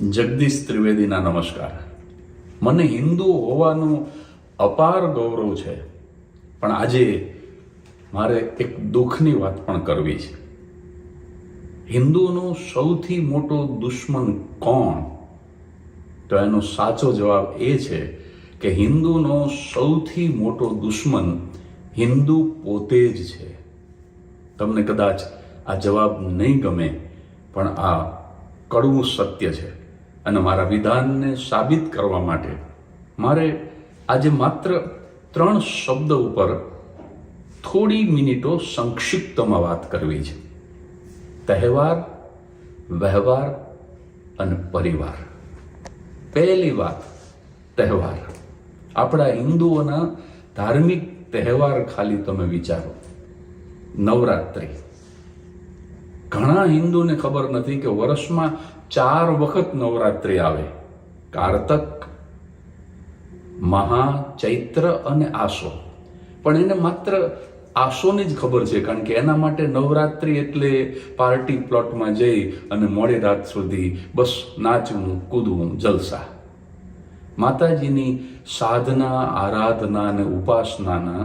જગદીશ ત્રિવેદીના નમસ્કાર. મને હિન્દુ હોવાનું અપાર ગૌરવ છે, પણ આજે મારે એક દુઃખની વાત પણ કરવી છે. હિન્દુનો સૌથી મોટો દુશ્મન કોણ? તો એનો સાચો જવાબ એ છે કે હિન્દુનો સૌથી મોટો દુશ્મન હિન્દુ પોતે જ છે. તમને કદાચ આ જવાબ નહીં ગમે, પણ આ કડવું સત્ય છે. અને મારા વિધાનને સાબિત કરવા માટે મારે આજે માત્ર 3 શબ્દ ઉપર થોડી મિનિટો સંક્ષિપ્તમાં વાત કરવી છે: તહેવાર, વ્યવહાર અને પરિવાર. પહેલી વાત, તહેવાર. આપણા હિન્દુઓના ધાર્મિક તહેવાર ખાલી તમે વિચારો. નવરાત્રિ. ઘણા હિન્દુને ખબર નથી કે વર્ષમાં 4 વખત નવરાત્રિ આવે: કારતક, મહા, ચૈત્ર અને આસો. પણ એને માત્ર આસોની જ ખબર છે, કારણ કે એના માટે નવરાત્રિ એટલે પાર્ટી પ્લોટમાં જઈ અને મોડી રાત સુધી બસ નાચવું, કૂદવું, જલસા. માતાજીની સાધના, આરાધના અને ઉપાસનાના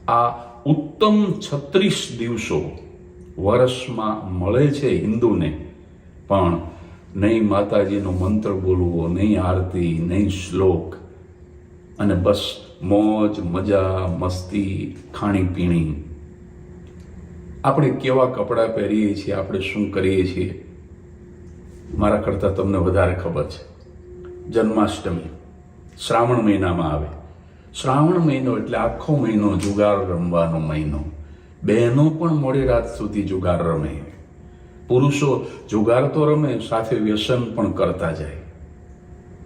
આ ઉત્તમ 36 દિવસો વર્ષમાં મળે છે હિન્દુને, પણ નહીં માતાજીનો મંત્ર બોલવો, નહીં આરતી, નહીં શ્લોક, અને બસ મોજ, મજા, મસ્તી, ખાણીપીણી. આપણે કેવા કપડાં પહેરીએ છીએ, આપણે શું કરીએ છીએ, મારા કરતાં તમને વધારે ખબર છે. જન્માષ્ટમી શ્રાવણ મહિનામાં આવે. શ્રાવણ મહિનો એટલે આખો મહિનો જુગાર રમવાનો મહિનો. બહેનો પણ મોડી રાત સુધી જુગાર રમે. પુરુષો જુગાર તો રમે, સાથે વ્યસન પણ કરતા જાય.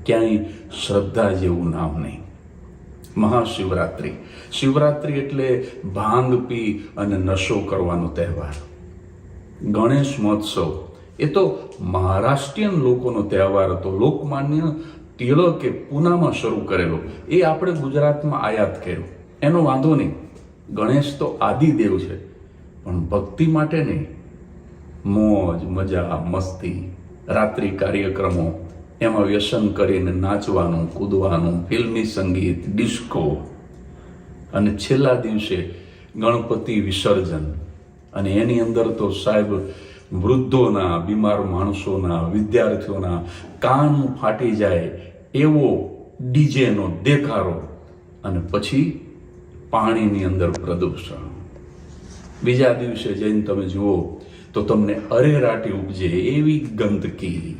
ક્યાંય શ્રદ્ધા જેવું નામ નહીં. મહાશિવરાત્રિ. શિવરાત્રિ એટલે ભાંગ પી અને નશો કરવાનો તહેવાર. ગણેશ મહોત્સવ એ તો મહારાષ્ટ્રીયન લોકોનો તહેવાર હતો. લોકમાન્ય ટિળકે પૂનામાં શરૂ કરેલો, એ આપણે ગુજરાતમાં આયાત કર્યો. એનો વાંધો નહીં. ગણેશ તો આદિદેવ છે, પણ ભક્તિ માટે નહીં. મોજ, મજા, મસ્તી, રાત્રિ કાર્યક્રમો, એમાં વ્યસન કરીને નાચવાનું, કૂદવાનું, ફિલ્મી સંગીત, ડિસ્કો, અને છેલ્લા દિવસે ગણપતિ વિસર્જન. અને એની અંદર તો સાહેબ વૃદ્ધોના, બીમાર માણસોના, વિદ્યાર્થીઓના કાન ફાટી જાય એવો ડીજેનો દેખારો, અને પછી પાણીની અંદર પ્રદૂષણ. બીજા દિવસે જઈને તમે જુઓ તો તમને અરેરાટી ઉપજે એવી ગંદકી.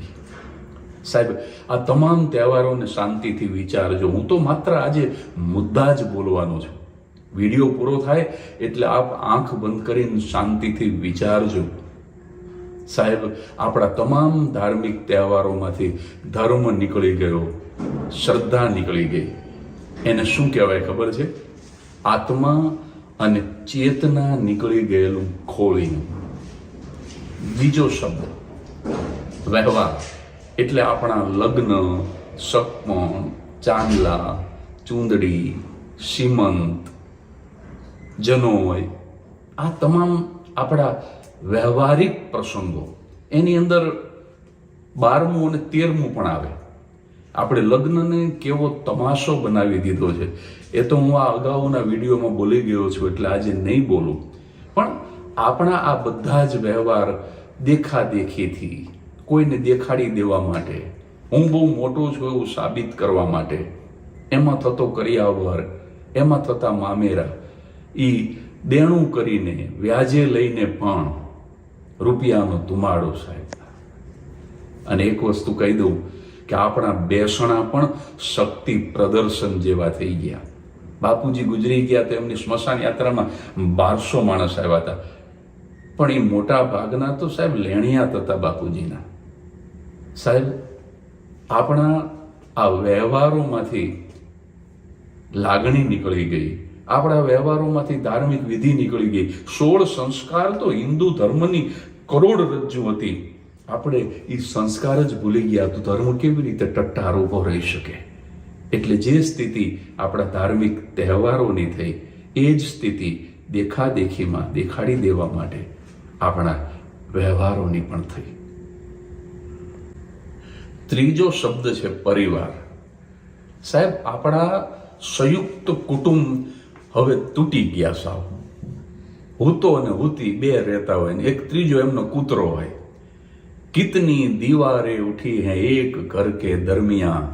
સાહેબ, આ તમામ તહેવારોને શાંતિથી વિચારજો. હું તો માત્ર આજે મુદ્દા જ બોલવાનો છું. વિડીયો પૂરો થાય એટલે આપ આંખ બંધ કરીને શાંતિથી વિચારજો. સાહેબ, આપણા તમામ ધાર્મિક તહેવારોમાંથી ધર્મ નીકળી ગયો, શ્રદ્ધા નીકળી ગઈ. એને શું કહેવાય ખબર છે? આત્મા અને ચેતના નીકળી ગયેલું ખોળીનું. બીજો શબ્દ વ્યવહાર એટલે આપણા લગ્ન, સગપણ, ચાંદલા, ચૂંદડી, સીમંત, જનોય, આ તમામ આપણા વ્યવહારિક પ્રસંગો. એની અંદર 12મું અને 13મું પણ આવે. આપણે લગ્નને કેવો તમાશો બનાવી દીધો છે, એ તો હું આ અગાઉના વિડીયોમાં બોલી ગયો છું, એટલે આજે નહીં બોલું. પણ આપણા આ બધા જ વ્યવહાર દેખાદેખીથી, કોઈને દેખાડી દેવા માટે, હું બહુ મોટો છું એવું સાબિત કરવા માટે, એમાં થતો કરિયાવર, એમાં થતા મામેરા, એ દેણું કરીને, વ્યાજે લઈને પણ રૂપિયાનો ધુમાડો સાહેબ. અને એક વસ્તુ કહી દઉં કે આપણા બેસણા પણ શક્તિ પ્રદર્શન જેવા થઈ ગયા. બાપુજી ગુજરી ગયા તો એમની સ્મશાન યાત્રામાં 1200 માણસ આવ્યા હતા, પણ એ મોટા ભાગના તો સાહેબ લેણિયાત હતા બાપુજીના. સાહેબ, આપણા આ વ્યવહારોમાંથી લાગણી નીકળી ગઈ, આપણા વ્યવહારોમાંથી ધાર્મિક વિધિ નીકળી ગઈ. 16 સંસ્કાર તો હિન્દુ ધર્મની કરોડરજ્જુ હતી. આપણે એ સંસ્કાર જ ભૂલી ગયા તો ધર્મ કેવી રીતે ટટ્ટાર ઊભો રહી શકે? એટલે જે સ્થિતિ આપણા ધાર્મિક તહેવારોની થઈ, એ જ સ્થિતિ દેખાદેખીમાં દેખાડી દેવા માટે આપણા વ્યવહારોની પણ થઈ. ત્રીજો શબ્દ છે પરિવાર. સાહેબ, આપણા સંયુક્ત કુટુંબ હવે તૂટી ગયા સાવ. હૂતો અને હૂતી બે રહેતા હોય ને એક ત્રીજો એમનો કૂતરો હોય. કિતની દીવારે ઉઠી હૈ એક ઘર કે દરમિયાન,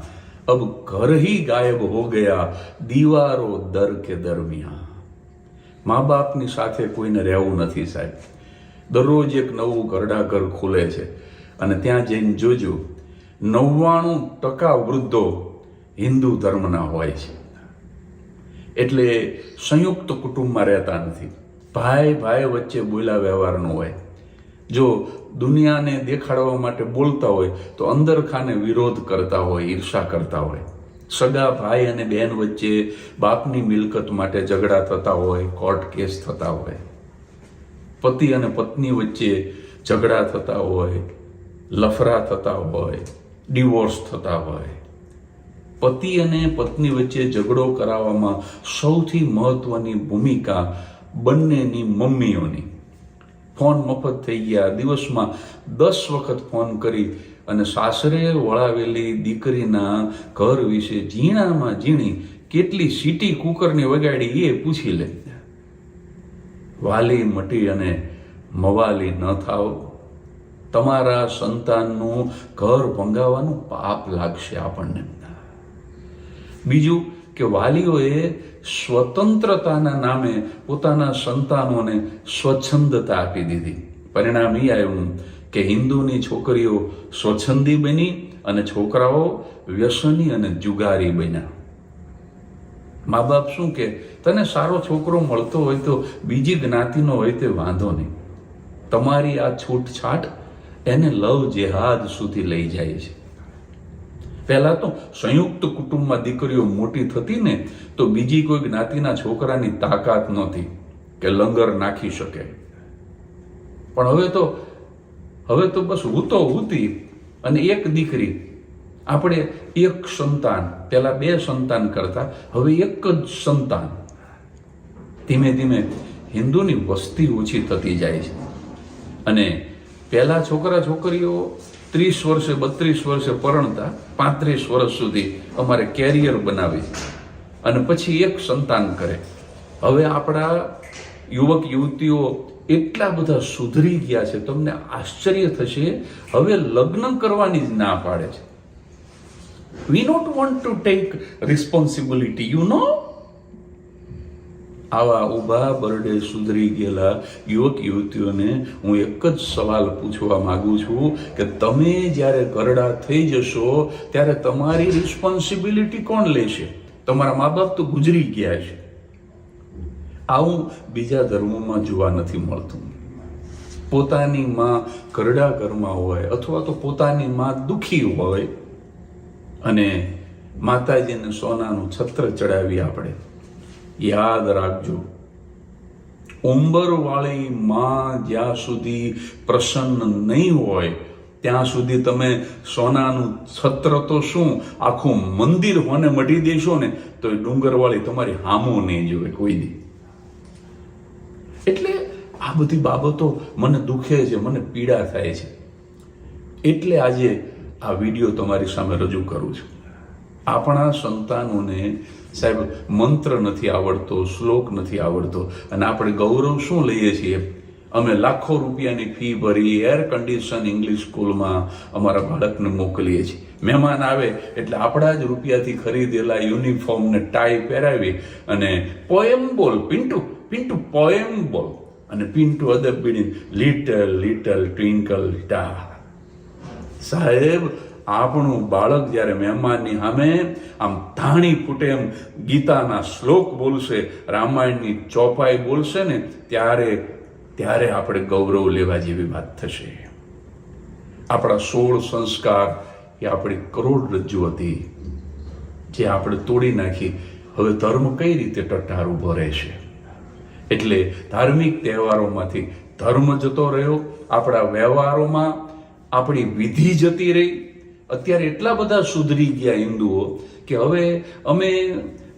અબ ઘર ही ગાયબ હો ગયા દીવારો દર કે દરમિયાન. મા બાપની સાથે કોઈને રહેવું નથી સાહેબ. દરરોજ એક નવું ઘરડાઘર ખુલે છે અને ત્યાં જઈને જોજો 99% વૃદ્ધો હિન્દુ ધર્મના હોય છે. એટલે સંયુક્ત કુટુંબમાં રહેતા નથી. ભાઈ ભાઈ વચ્ચે બોલા વ્યવહારનું હોય. જો દુનિયાને દેખાડવા માટે બોલતા હોય તો અંદર ખાને વિરોધ કરતા હોય, ઈર્ષા કરતા હોય. સગા ભાઈ અને બહેન વચ્ચે બાપની મિલકત માટે ઝઘડા થતા હોય, કોર્ટ કેસ થતા હોય. પતિ અને પત્ની વચ્ચે ઝઘડા થતા હોય, લફરા થતા હોય, ડિવોર્સ થતા હોય. પતિ અને પત્ની વચ્ચે ઝઘડો કરાવવામાં સૌથી મહત્વની ભૂમિકા બંનેની મમ્મીઓની. ફોન મફત થઈ ગયા, દિવસમાં 10 વખત ફોન કરી અને સાસરે વળાવેલી દીકરીના ઘર વિશે ઝીણામાં ઝીણી કેટલી સીટી કુકરની વગાડી એ પૂછી લે. વાલી મટી અને મવાલી ન થાવ. તમારા સંતાનનું ઘર ભંગાવાનું પાપ લાગશે આપણને. બીજું કે વાલીઓએ સ્વતંત્રતાના નામે પોતાના સંતાનોને સ્વચ્છંદતા આપી દીધી. પરિણામ એ આવ્યું કે હિન્દુની છોકરીઓ સ્વચ્છંદી બની અને છોકરાઓ વ્યસની અને જુગારી બન્યા. મા બાપ શું કે, તને સારો છોકરો મળતો હોય તો બીજી જ્ઞાતિનો હોય તે વાંધો નહીં. તમારી આ છૂટછાટ એને લવ જેહાદ સુધી લઈ જાય છે. પહેલા તો સંયુક્ત કુટુંબમાં દીકરીઓ મોટી થતી ને તો બીજી કોઈ જ્ઞાતિના છોકરાની તાકાત નહોતી કે લંગર નાખી શકે. પણ હવે તો બસ હૂતો હૂતી અને એક દીકરી. આપણે એક સંતાન, પહેલા 2 સંતાન કરતા હવે એક જ સંતાન. ધીમે ધીમે હિન્દુની વસ્તી ઓછી થતી જાય છે. અને પહેલા છોકરા છોકરીઓ 30 વર્ષે 32 વર્ષે પરણતા, 35 વર્ષ સુધી અમારે કેરિયર બનાવી અને પછી એક સંતાન કરે. હવે આપણા યુવક યુવતીઓ એટલા બધા સુધરી ગયા છે, તમને આશ્ચર્ય થશે. હવે લગ્ન કરવાની જ ના પાડે છે. We not want to take responsibility, you know. આવા ઊભા બરડે સુધરી ગયેલા યુવક યુવતીઓને હું એક જ સવાલ પૂછવા માંગુ છું કે તમે જ્યારે ઘરડા થઈ જશો ત્યારે તમારી રિસ્પોન્સિબિલિટી કોણ લેશે? તમારા મા બાપ તો ગુજરી ગયા છે. આવું બીજા ધર્મોમાં જોવા નથી મળતું. પોતાની માં ઘરડા ઘરમાં હોય અથવા તો પોતાની માં દુખી હોય અને માતાજીને સોનાનું છત્ર ચડાવી આપણે. યાદ રાખજો, ઉંબરવાળી માં જ્યાં સુધી પ્રસન્ન નહીં હોય ત્યાં સુધી તમે સોનાનું છત્ર તો શું, આખું મંદિર હોને મઢી દેશો ને તો એ ડુંગરવાળી તમારી હામો નહીં જોવે કોઈ દી. એટલે આ બધી બાબતો મને દુખે છે, મને પીડા થાય છે. એટલે આજે આ વિડીયો તમારી સામે રજૂ કરું છું. આપણા સંતાનોને સાહેબ મંત્ર નથી આવડતો, શ્લોક નથી આવડતો અને આપણે ગૌરવ શું લઈએ છીએ? અમે લાખો રૂપિયાની ફી ભરી એર કન્ડિશન ઇંગ્લિશ સ્કૂલમાં અમારા બાળકને મોકલીએ છીએ. મહેમાન આવે એટલે આપણા જ રૂપિયાથી ખરીદેલા યુનિફોર્મ ને ટાઈ પહેરાવી અને પોએમ બોલ પિન્ટુ પિન્ટુ પોએમ બોલ અને પિન્ટુ અદબ બીડીને લિટલ લિટલ ટ્વિંકલ સ્ટાર. સાહેબ, આપણું બાળક જ્યારે મહેમાનની સામે આમ ધાણી ફૂટે એમ ગીતાના શ્લોક બોલશે, રામાયણની ચોપાઈ બોલશે ને ત્યારે આપણે ગૌરવ લેવા જેવી વાત થશે. આપણા 16 સંસ્કાર એ આપણી કરોડરજ્જુ હતી જે આપણે તોડી નાખી. હવે ધર્મ કઈ રીતે ટટ્ટાર ઊભો રહેશે? એટલે ધાર્મિક તહેવારોમાંથી ધર્મ જતો રહ્યો, આપણા વ્યવહારોમાં આપણી વિધિ જતી રહી. અત્યારે એટલા બધા સુધરી ગયા હિન્દુઓ કે હવે અમે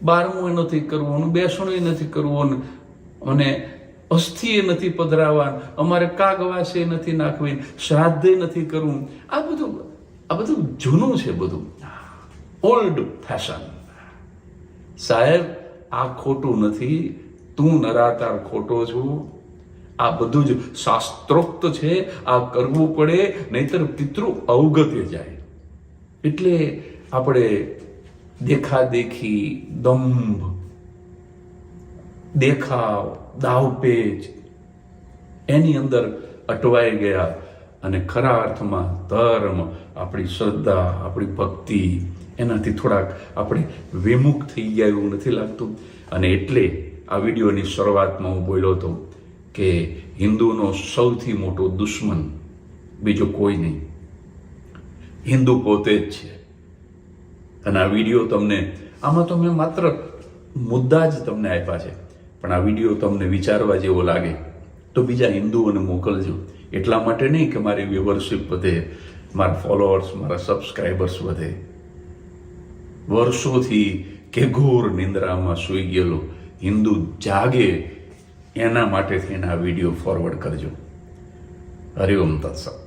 12મું નથી કરવું, બેસણું નથી કરવું અને અસ્થિએ નથી પધરાવા, અમારે કાગવાસે નથી નાખવી, શ્રાદ્ધે નથી કરવું. આ બધું આ બધું જૂનું છે, બધું ઓલ્ડ ફેશન. સાહેબ, આ ખોટું નથી. તું નરાતાર ખોટો છું. આ બધું જ શાસ્ત્રોક્ત છે. આ કરવું પડે, નહીતર પિતૃ અવગત્ય જાય. એટલે આપણે દેખાદેખી, દંભ, દેખાવ, દાવપેચ એની અંદર અટવાઈ ગયા અને ખરા અર્થમાં ધર્મ, આપણી શ્રદ્ધા, આપણી ભક્તિ એનાથી થોડાક આપણે વિમુખ થઈ ગયા એવું નથી લાગતું? અને એટલે આ વિડીયોની શરૂઆતમાં હું બોલ્યો હતો કે હિન્દુનો સૌથી મોટો દુશ્મન બીજો કોઈ નહીં, હિન્દુ પોતે જ છે. અને આ વિડીયો તમને, આમાં તો મેં માત્ર મુદ્દા જ તમને આપ્યા છે, પણ આ વિડીયો તમને વિચારવા જેવો લાગે તો બીજા હિન્દુઓને મોકલજો. એટલા માટે નહીં કે મારી વ્યુઅરશિપ વધે, મારા ફોલોઅર્સ, મારા સબસ્ક્રાઈબર્સ વધે. વર્ષોથી કે ઘોર નિંદ્રામાં સૂઈ ગયેલો હિન્દુ જાગે એના માટે થઈને આ વિડીયો ફોરવર્ડ કરજો. હરિઓમ તત્સત.